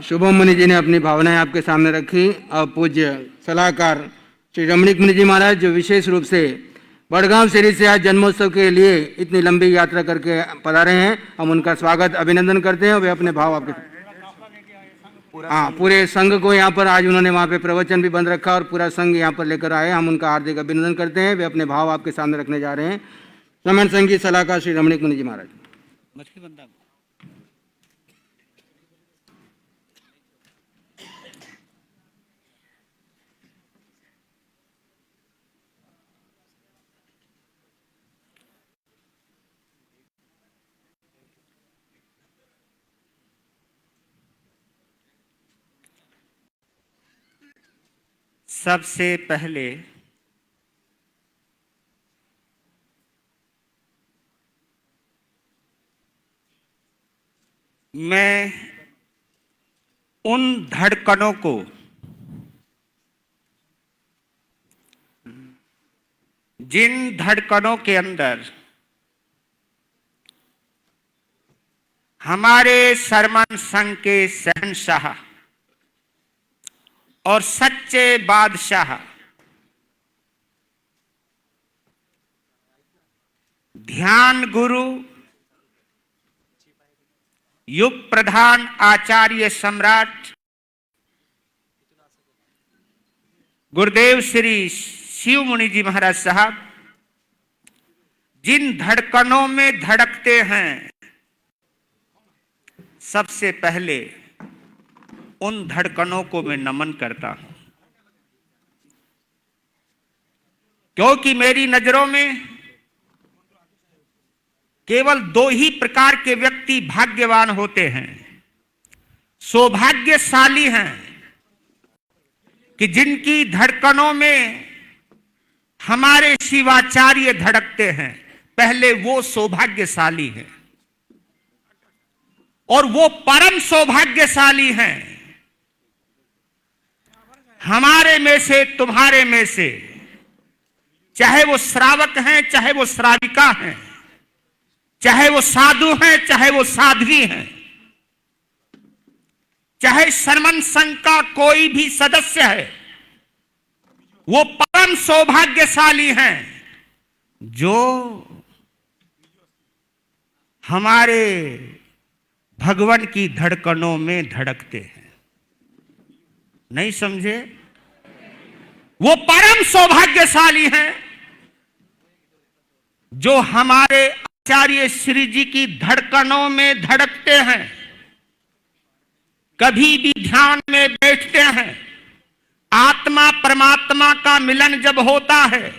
शुभम मुनि जी ने अपनी भावनाएं आपके सामने रखी। अब पूज्य सलाहकार श्री रमणीक मुनि जी महाराज, जो विशेष रूप से बड़गांव सीरीज से आज जन्मोत्सव के लिए इतनी लंबी यात्रा करके पधारे हैं, हम उनका स्वागत अभिनंदन करते हैं। वे अपने भाव आपके पूरे संघ को यहाँ पर आज उन्होंने वहाँ पे प्रवचन भी बंद रखा और पूरा संघ यहाँ पर लेकर आए, हम उनका हार्दिक अभिनंदन करते हैं। वे अपने भाव आपके सामने रखने जा रहे हैं। श्रमण संघ की सलाहकार श्री रमणीक मुनि जी महाराज। सबसे पहले मैं उन धड़कनों को जिन धड़कनों के अंदर हमारे सरमन संघ के शहंशाह और सच्चे बादशाह ध्यान गुरु युग प्रधान आचार्य सम्राट गुरुदेव श्री शिव मुनि जी महाराज साहब जिन धड़कनों में धड़कते हैं, सबसे पहले उन धड़कनों को मैं नमन करता हूं, क्योंकि मेरी नजरों में केवल दो ही प्रकार के व्यक्ति भाग्यवान होते हैं, सौभाग्यशाली हैं कि जिनकी धड़कनों में हमारे शिवाचार्य धड़कते हैं। पहले वो सौभाग्यशाली हैं और वो परम सौभाग्यशाली हैं। हमारे में से, तुम्हारे में से, चाहे वो श्रावक हैं, चाहे वो श्राविका हैं, चाहे वो साधु हैं, चाहे वो साध्वी हैं, चाहे सरमन संघ का कोई भी सदस्य है, वो परम सौभाग्यशाली हैं जो हमारे भगवान की धड़कनों में धड़कते हैं। नहीं समझे? वो परम सौभाग्यशाली हैं जो हमारे आचार्य श्री जी की धड़कनों में धड़कते हैं। कभी भी ध्यान में बैठते हैं, आत्मा परमात्मा का मिलन जब होता है,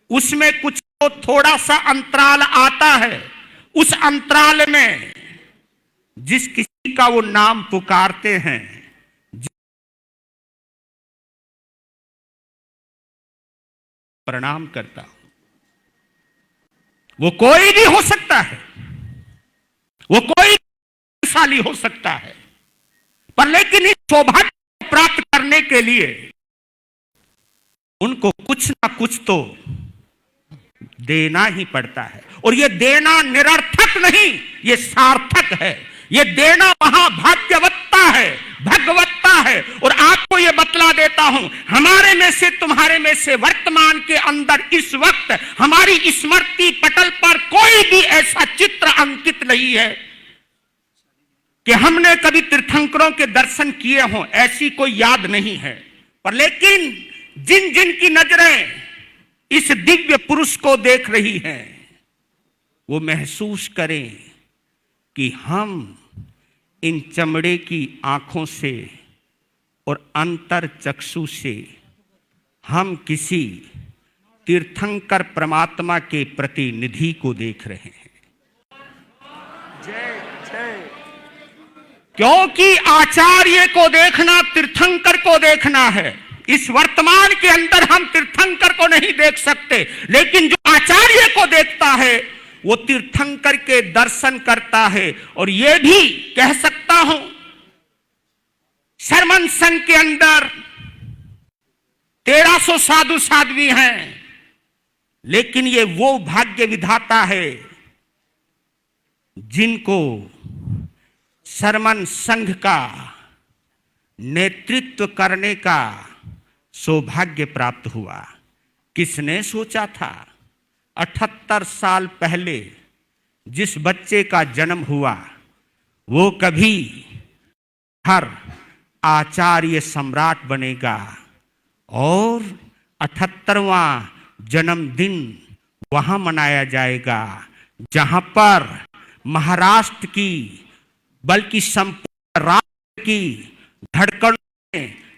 उसमें कुछ तो थोड़ा सा अंतराल आता है। उस अंतराल में जिस किसी का वो नाम पुकारते हैं, प्रणाम करता हूं। वो कोई भी हो सकता है, वो कोई शाली हो सकता है, पर लेकिन इस सौभाग्य को प्राप्त करने के लिए उनको कुछ ना कुछ तो देना ही पड़ता है। और ये देना निरर्थक नहीं, ये सार्थक है। ये देना महाभाग्यवत्ता है, भगवत्ता है। और आपको ये बतला देता हूं, हमारे में से, तुम्हारे में से वर्तमान के अंदर इस वक्त हमारी स्मृति पटल पर कोई भी ऐसा चित्र अंकित नहीं है कि हमने कभी तीर्थंकरों के दर्शन किए हों, ऐसी कोई याद नहीं है। पर लेकिन जिन जिन की नजरें इस दिव्य पुरुष को देख रही हैं, वो महसूस करें कि हम इन चमड़े की आंखों से और अंतर चक्षु से हम किसी तीर्थंकर परमात्मा के प्रतिनिधि को देख रहे हैं। जय जय। क्योंकि आचार्य को देखना तीर्थंकर को देखना है। इस वर्तमान के अंदर हम तीर्थंकर को नहीं देख सकते, लेकिन जो आचार्य को देखता है वो तीर्थंकर के दर्शन करता है। और यह भी कह सकता हूं, सरमन संघ के अंदर 1300 साधु साध्वी हैं, लेकिन ये वो भाग्य विधाता है जिनको सरमन संघ का नेतृत्व करने का सौभाग्य प्राप्त हुआ। किसने सोचा था 78 साल पहले जिस बच्चे का जन्म हुआ वो कभी हर आचार्य सम्राट बनेगा और 78वां जन्मदिन वहां मनाया जाएगा जहां पर महाराष्ट्र की बल्कि संपूर्ण राष्ट्र की धड़कन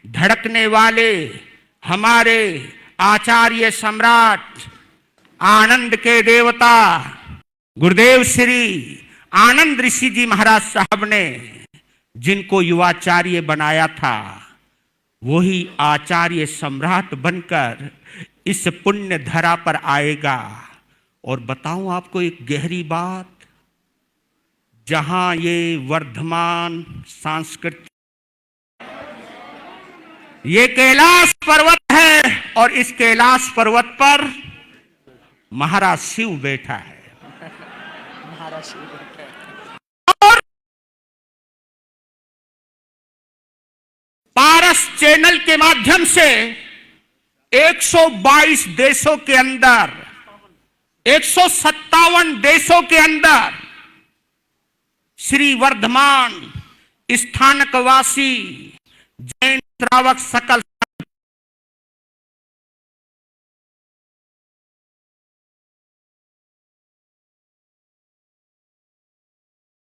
धड़कने वाले हमारे आचार्य सम्राट आनंद के देवता गुरुदेव श्री आनंद ऋषि जी महाराज साहब ने जिनको युवाचार्य बनाया था वही आचार्य सम्राट बनकर इस पुण्य धरा पर आएगा। और बताऊं आपको एक गहरी बात, जहां ये वर्धमान सांस्कृतिक ये कैलाश पर्वत है और इस कैलाश पर्वत पर महाराज शिव बैठा है और पारस चैनल के माध्यम से 122 देशों के अंदर 157 देशों के अंदर श्री वर्धमान स्थानकवासी जैन श्रावक सकल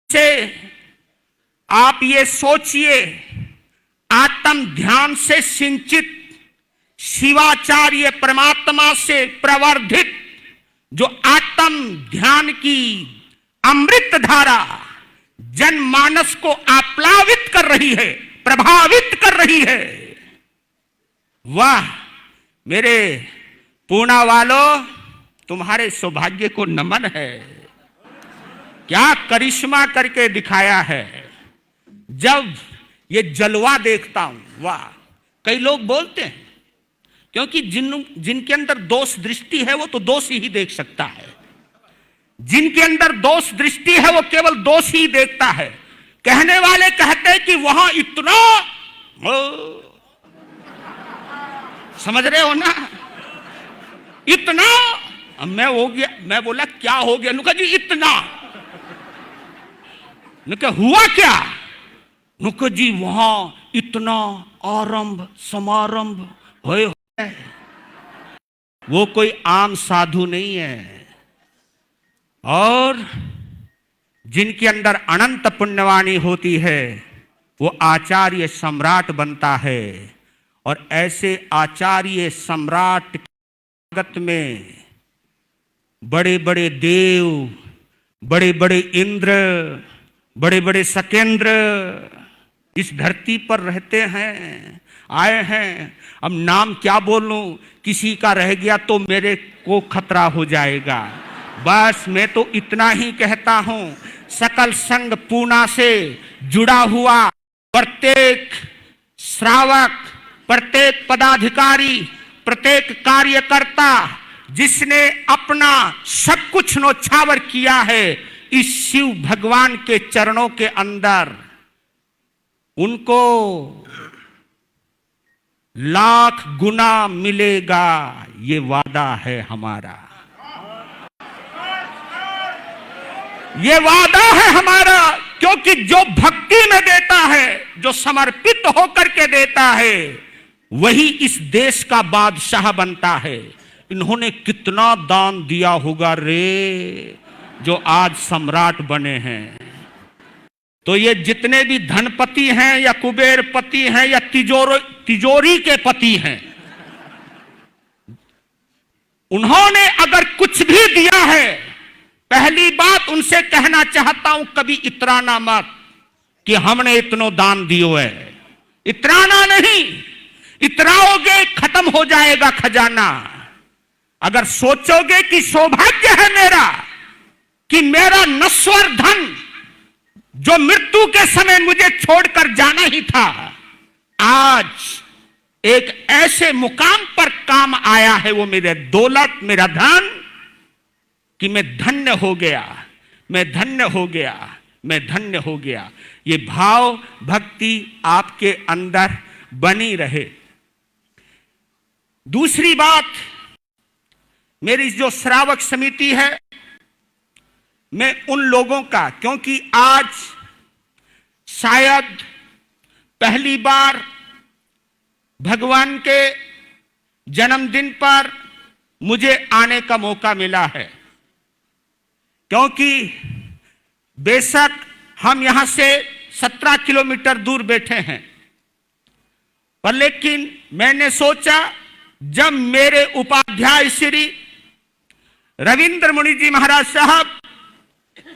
से आप ये सोचिए, आत्म ध्यान से सिंचित शिवाचार्य परमात्मा से प्रवर्धित जो आत्म ध्यान की अमृत धारा जनमानस को आप्लावित कर रही है, प्रभावित कर रही है। वाह मेरे पूना वालों, तुम्हारे सौभाग्य को नमन है। क्या करिश्मा करके दिखाया है। जब ये जलवा देखता हूं, वाह। कई लोग बोलते हैं क्योंकि जिनके अंदर दोष दृष्टि है वो तो दोष ही देख सकता है, जिनके अंदर दोष दृष्टि है वो केवल दोष ही देखता है। कहने वाले कहते हैं कि वहां इतना समझ रहे हो ना, इतना। मैं हो गया, मैं बोला क्या हो गया, नुका जी इतना, नुका हुआ क्या, नुका जी वहां इतना आरंभ समारंभ होए है। वो कोई आम साधु नहीं है। और जिनके अंदर अनंत पुण्यवाणी होती है वो आचार्य सम्राट बनता है। और ऐसे आचार्य सम्राट के स्वागत में बड़े बड़े देव, बड़े बड़े इंद्र, बड़े बड़े सकेंद्र इस धरती पर रहते हैं, आए हैं। अब नाम क्या बोलूं, किसी का रह गया तो मेरे को खतरा हो जाएगा। बस मैं तो इतना ही कहता हूं, सकल संघ पूना से जुड़ा हुआ प्रत्येक श्रावक, प्रत्येक पदाधिकारी, प्रत्येक कार्यकर्ता जिसने अपना सब कुछ न्योछावर किया है इस शिव भगवान के चरणों के अंदर, उनको लाख गुना मिलेगा, ये वादा है हमारा, ये वादा है हमारा। क्योंकि जो भक्ति में देता है, जो समर्पित होकर के देता है, वही इस देश का बादशाह बनता है। इन्होंने कितना दान दिया होगा रे, जो आज सम्राट बने हैं। तो ये जितने भी धनपति हैं या कुबेरपति हैं या तिजोरी के पति हैं, उन्होंने अगर कुछ भी दिया है, पहली बात उनसे कहना चाहता हूं, कभी इतराना मत कि हमने इतनो दान दियो है। इतराना नहीं, इतराओगे खत्म हो जाएगा खजाना। अगर सोचोगे कि सौभाग्य है मेरा कि मेरा नश्वर धन जो मृत्यु के समय मुझे छोड़कर जाना ही था, आज एक ऐसे मुकाम पर काम आया है, वो मेरे दौलत, मेरा धन, कि मैं धन्य हो गया, मैं धन्य हो गया, मैं धन्य हो गया। ये भाव भक्ति आपके अंदर बनी रहे। दूसरी बात, मेरी जो श्रावक समिति है, मैं उन लोगों का, क्योंकि आज शायद पहली बार भगवान के जन्मदिन पर मुझे आने का मौका मिला है, क्योंकि बेशक हम यहां से 17 किलोमीटर दूर बैठे हैं, पर लेकिन मैंने सोचा जब मेरे उपाध्याय श्री रविंद्र मुनि जी महाराज साहब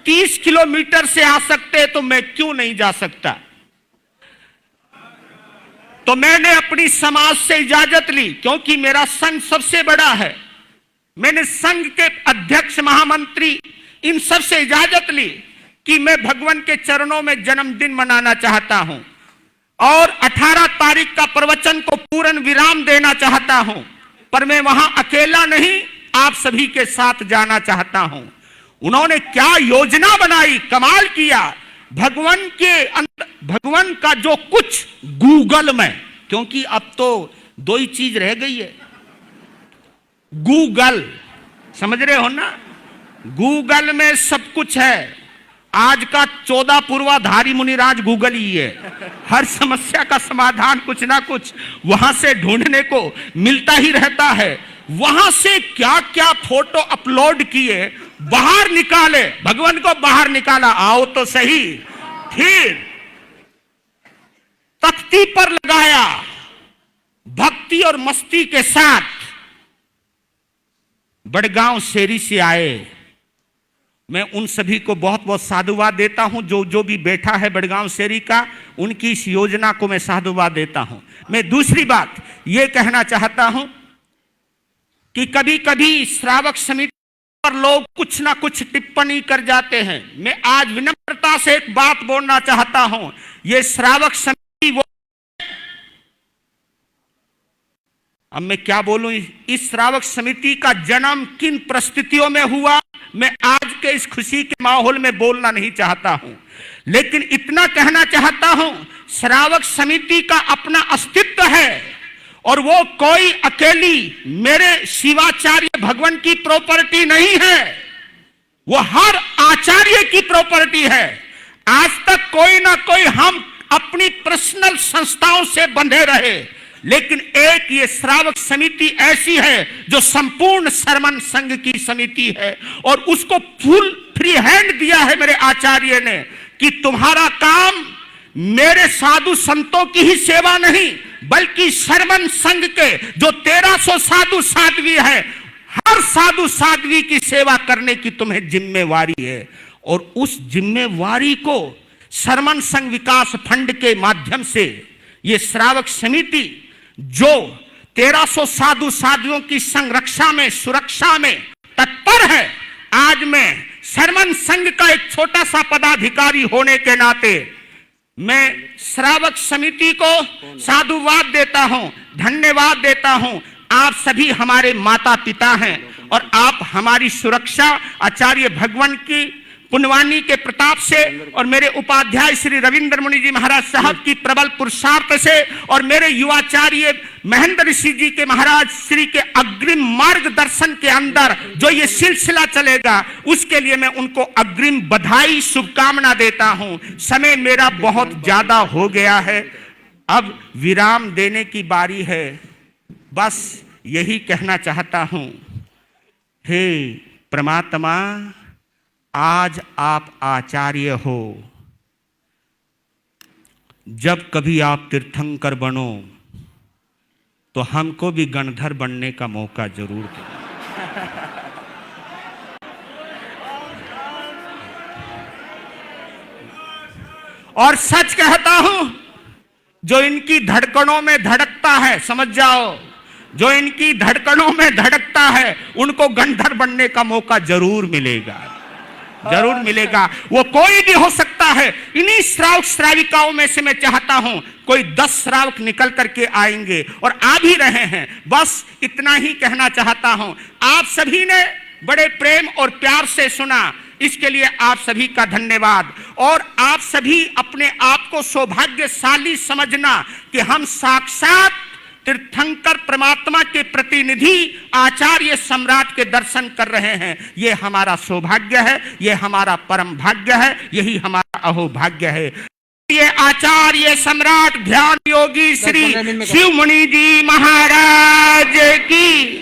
30 किलोमीटर से आ सकते तो मैं क्यों नहीं जा सकता। तो मैंने अपनी समाज से इजाजत ली, क्योंकि मेरा संघ सबसे बड़ा है। मैंने संघ के अध्यक्ष, महामंत्री, इन सब से इजाजत ली कि मैं भगवान के चरणों में जन्मदिन मनाना चाहता हूं और 18 तारीख का प्रवचन को पूर्ण विराम देना चाहता हूं, पर मैं वहां अकेला नहीं, आप सभी के साथ जाना चाहता हूं। उन्होंने क्या योजना बनाई, कमाल किया। भगवान का जो कुछ गूगल में, क्योंकि अब तो 2 ही चीज रह गई है, गूगल, समझ रहे हो ना, गूगल में सब कुछ है। आज का 14 पूर्वाधारी मुनिराज गूगल ही है। हर समस्या का समाधान कुछ ना कुछ वहां से ढूंढने को मिलता ही रहता है। वहां से क्या क्या फोटो अपलोड किए, बाहर निकाले, भगवान को बाहर निकाला, आओ तो सही, फिर तख्ती पर लगाया, भक्ति और मस्ती के साथ बड़गांव शेरी से आए। मैं उन सभी को बहुत बहुत साधुवाद देता हूं, जो भी बैठा है बड़गांव शेरी का, उनकी इस योजना को मैं साधुवाद देता हूं। मैं दूसरी बात यह कहना चाहता हूं कि कभी कभी श्रावक समिति पर लोग कुछ ना कुछ टिप्पणी कर जाते हैं। मैं आज विनम्रता से एक बात बोलना चाहता हूं, यह श्रावक समिति वो, अब मैं क्या बोलूं, इस श्रावक समिति का जन्म किन परिस्थितियों में हुआ, मैं आज के इस खुशी के माहौल में बोलना नहीं चाहता हूं, लेकिन इतना कहना चाहता हूं, श्रावक समिति का अपना अस्तित्व है और वो कोई अकेली मेरे शिवाचार्य भगवान की प्रॉपर्टी नहीं है, वो हर आचार्य की प्रॉपर्टी है। आज तक कोई ना कोई हम अपनी पर्सनल संस्थाओं से बंधे रहे, लेकिन एक ये श्रावक समिति ऐसी है जो संपूर्ण शर्मन संघ की समिति है और उसको फुल फ्री हैंड दिया है मेरे आचार्य ने कि तुम्हारा काम मेरे साधु संतों की ही सेवा नहीं, बल्कि शर्मन संघ के जो 1300 साधु साध्वी है, हर साधु साध्वी की सेवा करने की तुम्हें जिम्मेवारी है। और उस जिम्मेवारी को शर्मन संघ विकास फंड के माध्यम से ये श्रावक समिति जो 1300 साधु साधुओं की संरक्षा में, सुरक्षा में तत्पर है, आज मैं शर्मन संघ का एक छोटा सा पदाधिकारी होने के नाते मैं श्रावक समिति को साधुवाद देता हूं, धन्यवाद देता हूं। आप सभी हमारे माता पिता हैं और आप हमारी सुरक्षा आचार्य भगवान की पुण्यवाणी के प्रताप से और मेरे उपाध्याय श्री रविंद्र मुनि जी महाराज साहब की प्रबल पुरुषार्थ से और मेरे युवाचार्य महेंद्र ऋषि जी के महाराज श्री के अग्रिम मार्गदर्शन के अंदर जो ये सिलसिला चलेगा, उसके लिए मैं उनको अग्रिम बधाई, शुभकामना देता हूं। समय मेरा बहुत ज्यादा हो गया है, अब विराम देने की बारी है। बस यही कहना चाहता हूं, हे परमात्मा, आज आप आचार्य हो, जब कभी आप तीर्थंकर बनो तो हमको भी गणधर बनने का मौका जरूर दो। और सच कहता हूं, जो इनकी धड़कनों में धड़कता है, समझ जाओ, जो इनकी धड़कनों में धड़कता है उनको गणधर बनने का मौका जरूर मिलेगा, जरूर मिलेगा। वो कोई भी हो सकता है। इन्हीं श्रावक श्राविकाओं में से मैं चाहता हूं कोई 10 श्रावक निकल करके आएंगे और आ भी रहे हैं। बस इतना ही कहना चाहता हूं। आप सभी ने बड़े प्रेम और प्यार से सुना। इसके लिए आप सभी का धन्यवाद। और आप सभी अपने आप को सौभाग्यशाली समझना कि हम साक्षात तीर्थंकर परमात्मा के प्रतिनिधि आचार्य सम्राट के दर्शन कर रहे हैं। ये हमारा सौभाग्य है, ये हमारा परम भाग्य है, यही हमारा अहोभाग्य है। ये आचार्य सम्राट ध्यान योगी श्री शिवमुनि जी महाराज की।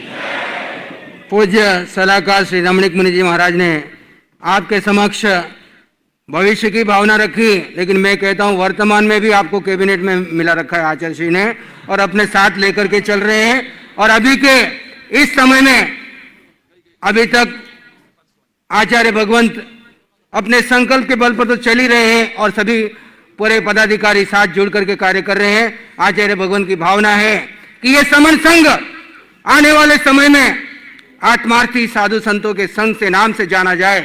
पूज्य सलाहकार श्री रमणीक मुनि जी महाराज ने आपके समक्ष भविष्य की भावना रखी, लेकिन मैं कहता हूं वर्तमान में भी आपको कैबिनेट में मिला रखा है आचार्य श्री ने, और अपने साथ लेकर के चल रहे हैं। और अभी के इस समय में अभी तक आचार्य भगवंत अपने संकल्प के बल पर तो चल ही रहे हैं और सभी पूरे पदाधिकारी साथ जुड़ करके कार्य कर रहे हैं। आचार्य भगवंत की भावना है कि ये समन संघ आने वाले समय में आत्मार्थी साधु संतों के संघ से नाम से जाना जाए।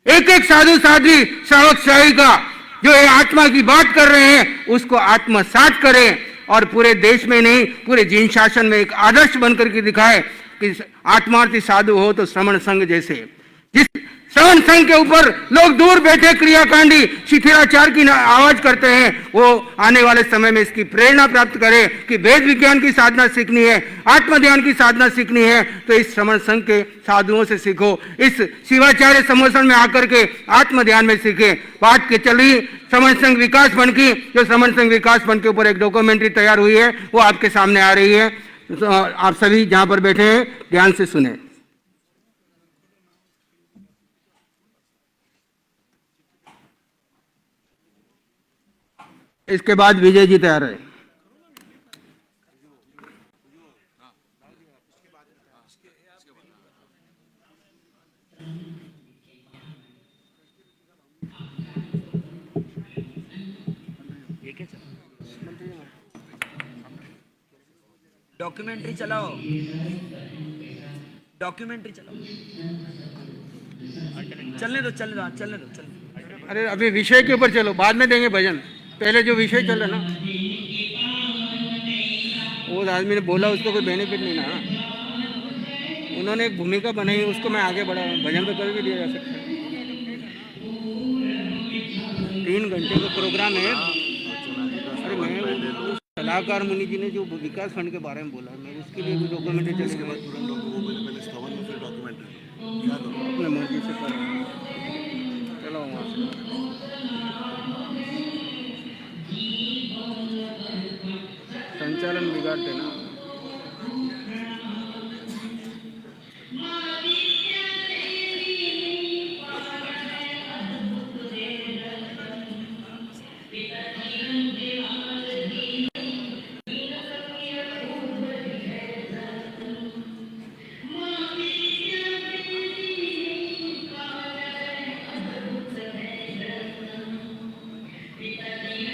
एक एक साधु साध्वी श्रावक श्राविका जो ये आत्मा की बात कर रहे हैं उसको आत्मसात करें और पूरे देश में नहीं पूरे जीन शासन में एक आदर्श बनकर के दिखाए कि आत्मार्थी साधु हो तो श्रवण संघ जैसे। जिस श्रवण संघ के ऊपर लोग दूर बैठे क्रियाकांडी शिथिलाचार की आवाज करते हैं, वो आने वाले समय में इसकी प्रेरणा प्राप्त करे कि वेद विज्ञान की साधना सीखनी है, आत्मध्यान की साधना सीखनी है तो इस श्रवण संघ के साधुओं से सीखो, इस शिवाचार्य समोसन में आकर के आत्मध्यान में सीखे। बात के चली श्रवण संघ विकास फंड की, जो श्रवण संघ विकास फंड के ऊपर एक डॉक्यूमेंट्री तैयार हुई है वो आपके सामने आ रही है। तो आप सभी जहां पर बैठे हैं ध्यान से सुने। इसके बाद विजय जी तैयार है। डॉक्यूमेंट्री चलाओ, डॉक्यूमेंट्री चलाओ। चलने दो, चलने दो, चलने दो, चलने। अरे अभी विषय के ऊपर चलो, बाद में देंगे भजन, पहले जो विषय चल रहा ना वो आदमी ने बोला उसको कोई बेनिफिट नहीं ना, उन्होंने एक भूमिका बनाई उसको मैं आगे बढ़ा, भजन तो कभी भी दिया जा सकता है। 3 घंटे का प्रोग्राम है। अरे मैं सलाहकार मुनि जी ने जो विकास फंड के बारे में बोला मैं उसके लिए भी डॉक्यूमेंट्री चलेगी, अपने मर्जी से कर चलो वहाँ से। संचालन बिगाड़ते ना।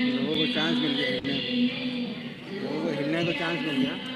लोगों को चांस मिल गया, लोगों को हिलने को चांस मिल गया।